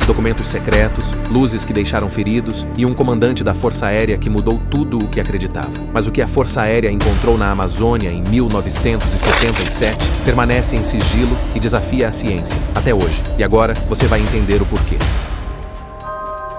documentos secretos, luzes que deixaram feridos e um comandante da Força Aérea que mudou tudo o que acreditava. Mas o que a Força Aérea encontrou na Amazônia em 1977 permanece em sigilo e desafia a ciência, até hoje. E agora você vai entender o porquê.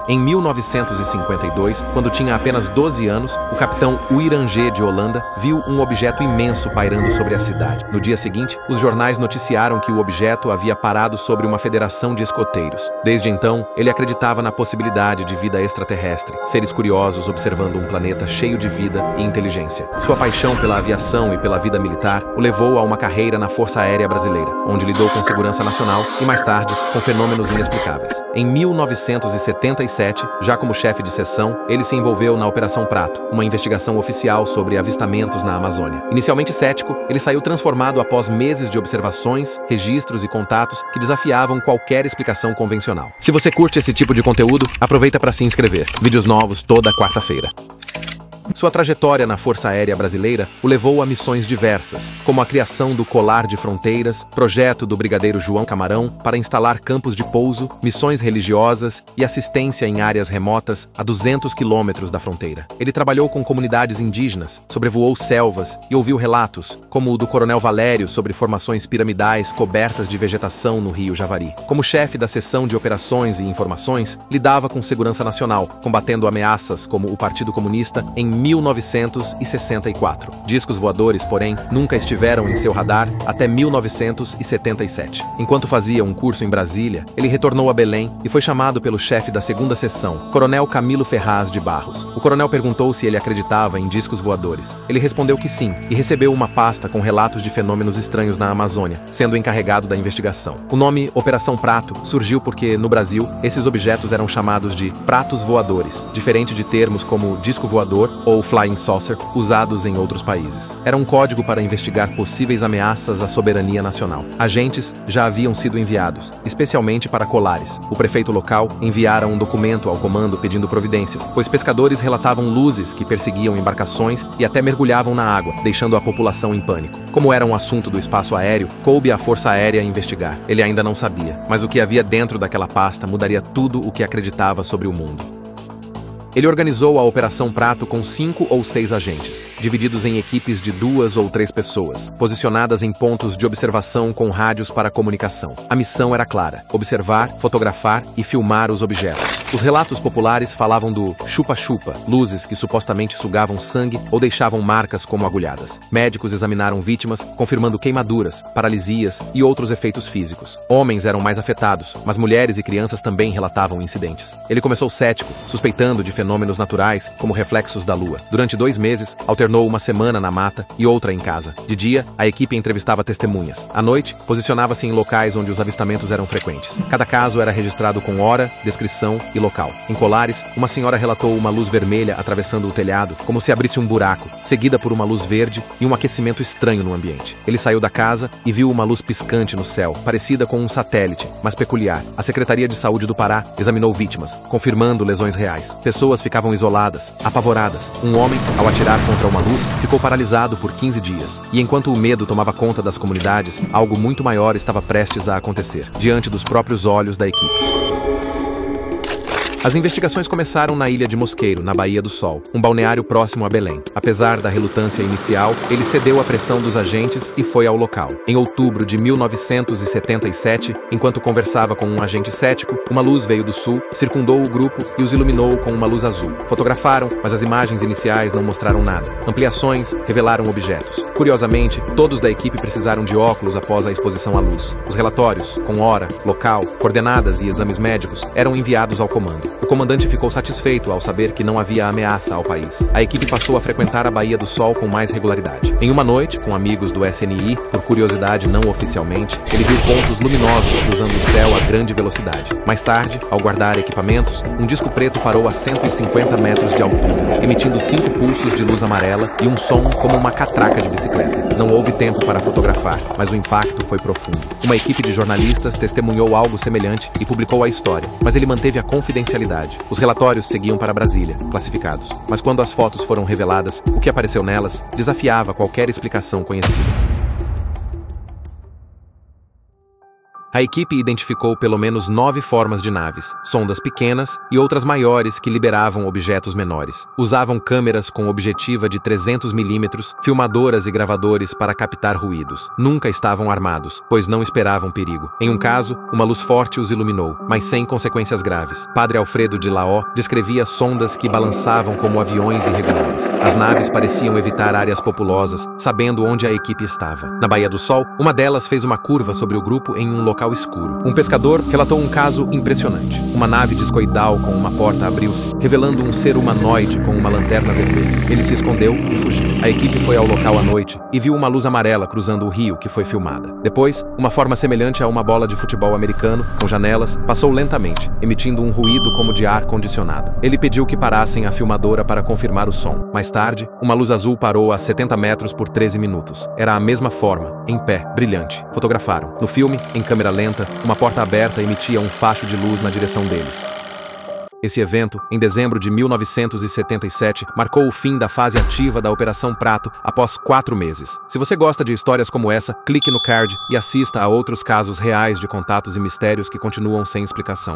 Em 1952, quando tinha apenas 12 anos, o capitão Wieranger de Holanda viu um objeto imenso pairando sobre a cidade. No dia seguinte, os jornais noticiaram que o objeto havia parado sobre uma federação de escoteiros. Desde então, ele acreditava na possibilidade de vida extraterrestre, seres curiosos observando um planeta cheio de vida e inteligência. Sua paixão pela aviação e pela vida militar o levou a uma carreira na Força Aérea Brasileira, onde lidou com segurança nacional e, mais tarde, com fenômenos inexplicáveis. Em 1977, já como chefe de seção, ele se envolveu na Operação Prato, uma investigação oficial sobre avistamentos na Amazônia. Inicialmente cético, ele saiu transformado após meses de observações, registros e contatos que desafiavam qualquer explicação convencional. Se você curte esse tipo de conteúdo, aproveita para se inscrever. Vídeos novos toda quarta-feira. Sua trajetória na Força Aérea Brasileira o levou a missões diversas, como a criação do Colar de Fronteiras, projeto do Brigadeiro João Camarão para instalar campos de pouso, missões religiosas e assistência em áreas remotas a 200 quilômetros da fronteira. Ele trabalhou com comunidades indígenas, sobrevoou selvas e ouviu relatos, como o do Coronel Valério sobre formações piramidais cobertas de vegetação no Rio Javari. Como chefe da seção de operações e informações, lidava com segurança nacional, combatendo ameaças como o Partido Comunista em 1964. Discos voadores, porém, nunca estiveram em seu radar até 1977. Enquanto fazia um curso em Brasília, ele retornou a Belém e foi chamado pelo chefe da segunda seção, Coronel Camilo Ferraz de Barros. O coronel perguntou se ele acreditava em discos voadores. Ele respondeu que sim e recebeu uma pasta com relatos de fenômenos estranhos na Amazônia, sendo encarregado da investigação. O nome Operação Prato surgiu porque, no Brasil, esses objetos eram chamados de pratos voadores, diferente de termos como disco voador ou Flying Saucer, usados em outros países. Era um código para investigar possíveis ameaças à soberania nacional. Agentes já haviam sido enviados, especialmente para Colares. O prefeito local enviara um documento ao comando pedindo providências, pois pescadores relatavam luzes que perseguiam embarcações e até mergulhavam na água, deixando a população em pânico. Como era um assunto do espaço aéreo, coube à Força Aérea investigar. Ele ainda não sabia, mas o que havia dentro daquela pasta mudaria tudo o que acreditava sobre o mundo. Ele organizou a Operação Prato com 5 ou 6 agentes, divididos em equipes de 2 ou 3 pessoas, posicionadas em pontos de observação com rádios para comunicação. A missão era clara: observar, fotografar e filmar os objetos. Os relatos populares falavam do chupa-chupa, luzes que supostamente sugavam sangue ou deixavam marcas como agulhadas. Médicos examinaram vítimas, confirmando queimaduras, paralisias e outros efeitos físicos. Homens eram mais afetados, mas mulheres e crianças também relatavam incidentes. Ele começou cético, suspeitando de fenômenos naturais, como reflexos da lua. Durante 2 meses, alternou uma semana na mata e outra em casa. De dia, a equipe entrevistava testemunhas. À noite, posicionava-se em locais onde os avistamentos eram frequentes. Cada caso era registrado com hora, descrição e local. Em Colares, uma senhora relatou uma luz vermelha atravessando o telhado, como se abrisse um buraco, seguida por uma luz verde e um aquecimento estranho no ambiente. Ele saiu da casa e viu uma luz piscante no céu, parecida com um satélite, mas peculiar. A Secretaria de Saúde do Pará examinou vítimas, confirmando lesões reais. Pessoas ficavam isoladas, apavoradas. Um homem, ao atirar contra uma luz, ficou paralisado por 15 dias. E enquanto o medo tomava conta das comunidades, algo muito maior estava prestes a acontecer, diante dos próprios olhos da equipe. As investigações começaram na ilha de Mosqueiro, na Baía do Sol, um balneário próximo a Belém. Apesar da relutância inicial, ele cedeu à pressão dos agentes e foi ao local. Em outubro de 1977, enquanto conversava com um agente cético, uma luz veio do sul, circundou o grupo e os iluminou com uma luz azul. Fotografaram, mas as imagens iniciais não mostraram nada. Ampliações revelaram objetos. Curiosamente, todos da equipe precisaram de óculos após a exposição à luz. Os relatórios, com hora, local, coordenadas e exames médicos, eram enviados ao comando. O comandante ficou satisfeito ao saber que não havia ameaça ao país. A equipe passou a frequentar a Baía do Sol com mais regularidade. Em uma noite, com amigos do SNI, por curiosidade não oficialmente, ele viu pontos luminosos cruzando o céu a grande velocidade. Mais tarde, ao guardar equipamentos, um disco preto parou a 150 metros de altura, emitindo 5 pulsos de luz amarela e um som como uma catraca de bicicleta. Não houve tempo para fotografar, mas o impacto foi profundo. Uma equipe de jornalistas testemunhou algo semelhante e publicou a história, mas ele manteve a confidencialidade. Os relatórios seguiam para Brasília, classificados. Mas quando as fotos foram reveladas, o que apareceu nelas desafiava qualquer explicação conhecida. A equipe identificou pelo menos 9 formas de naves, sondas pequenas e outras maiores que liberavam objetos menores. Usavam câmeras com objetiva de 300 mm, filmadoras e gravadores para captar ruídos. Nunca estavam armados, pois não esperavam perigo. Em um caso, uma luz forte os iluminou, mas sem consequências graves. Padre Alfredo de Laó descrevia sondas que balançavam como aviões irregulares. As naves pareciam evitar áreas populosas, sabendo onde a equipe estava. Na Baía do Sol, uma delas fez uma curva sobre o grupo em um local escuro. Um pescador relatou um caso impressionante. Uma nave discoidal com uma porta abriu-se, revelando um ser humanoide com uma lanterna vermelha. Ele se escondeu e fugiu. A equipe foi ao local à noite e viu uma luz amarela cruzando o rio que foi filmada. Depois, uma forma semelhante a uma bola de futebol americano, com janelas, passou lentamente, emitindo um ruído como de ar condicionado. Ele pediu que parassem a filmadora para confirmar o som. Mais tarde, uma luz azul parou a 70 metros por 13 minutos. Era a mesma forma, em pé, brilhante. Fotografaram. No filme, em câmera lenta, uma porta aberta emitia um facho de luz na direção deles. Esse evento, em dezembro de 1977, marcou o fim da fase ativa da Operação Prato após 4 meses. Se você gosta de histórias como essa, clique no card e assista a outros casos reais de contatos e mistérios que continuam sem explicação.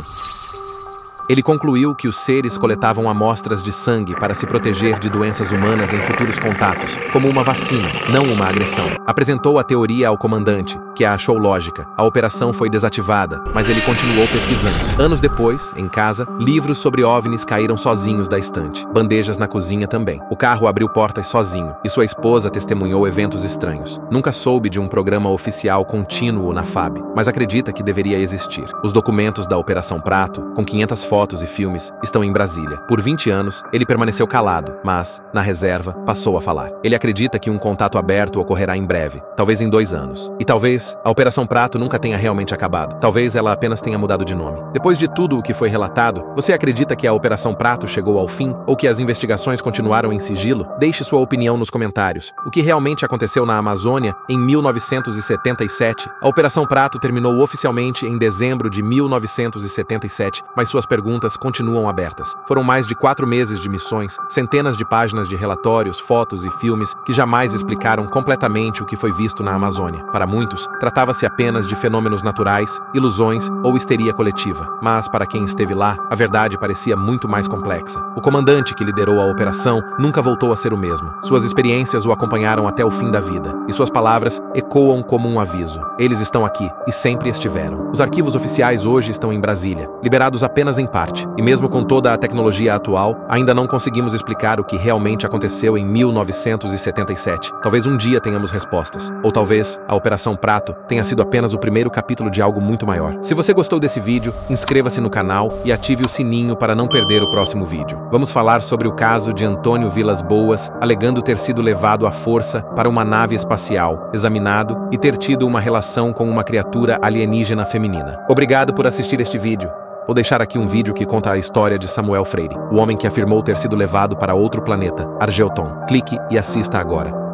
Ele concluiu que os seres coletavam amostras de sangue para se proteger de doenças humanas em futuros contatos, como uma vacina, não uma agressão. Apresentou a teoria ao comandante, que a achou lógica. A operação foi desativada, mas ele continuou pesquisando. Anos depois, em casa, livros sobre OVNIs caíram sozinhos da estante. Bandejas na cozinha também. O carro abriu portas sozinho, e sua esposa testemunhou eventos estranhos. Nunca soube de um programa oficial contínuo na FAB, mas acredita que deveria existir. Os documentos da Operação Prato, com 500 fotos e filmes, estão em Brasília. Por 20 anos, ele permaneceu calado, mas, na reserva, passou a falar. Ele acredita que um contato aberto ocorrerá em breve, talvez em 2 anos. E talvez a Operação Prato nunca tenha realmente acabado. Talvez ela apenas tenha mudado de nome. Depois de tudo o que foi relatado, você acredita que a Operação Prato chegou ao fim ou que as investigações continuaram em sigilo? Deixe sua opinião nos comentários. O que realmente aconteceu na Amazônia em 1977? A Operação Prato terminou oficialmente em dezembro de 1977, mas suas perguntas continuam abertas. Foram mais de 4 meses de missões, centenas de páginas de relatórios, fotos e filmes que jamais explicaram completamente o que foi visto na Amazônia. Para muitos, tratava-se apenas de fenômenos naturais, ilusões ou histeria coletiva. Mas, para quem esteve lá, a verdade parecia muito mais complexa. O comandante que liderou a operação nunca voltou a ser o mesmo. Suas experiências o acompanharam até o fim da vida, e suas palavras ecoam como um aviso. Eles estão aqui, e sempre estiveram. Os arquivos oficiais hoje estão em Brasília, liberados apenas em parte. E mesmo com toda a tecnologia atual, ainda não conseguimos explicar o que realmente aconteceu em 1977. Talvez um dia tenhamos respostas. Ou talvez a Operação Prato tenha sido apenas o primeiro capítulo de algo muito maior. Se você gostou desse vídeo, inscreva-se no canal e ative o sininho para não perder o próximo vídeo. Vamos falar sobre o caso de Antônio Vilas Boas, alegando ter sido levado à força para uma nave espacial, examinado e ter tido uma relação com uma criatura alienígena feminina. Obrigado por assistir este vídeo. Vou deixar aqui um vídeo que conta a história de Samuel Freire, o homem que afirmou ter sido levado para outro planeta, Argeuton. Clique e assista agora.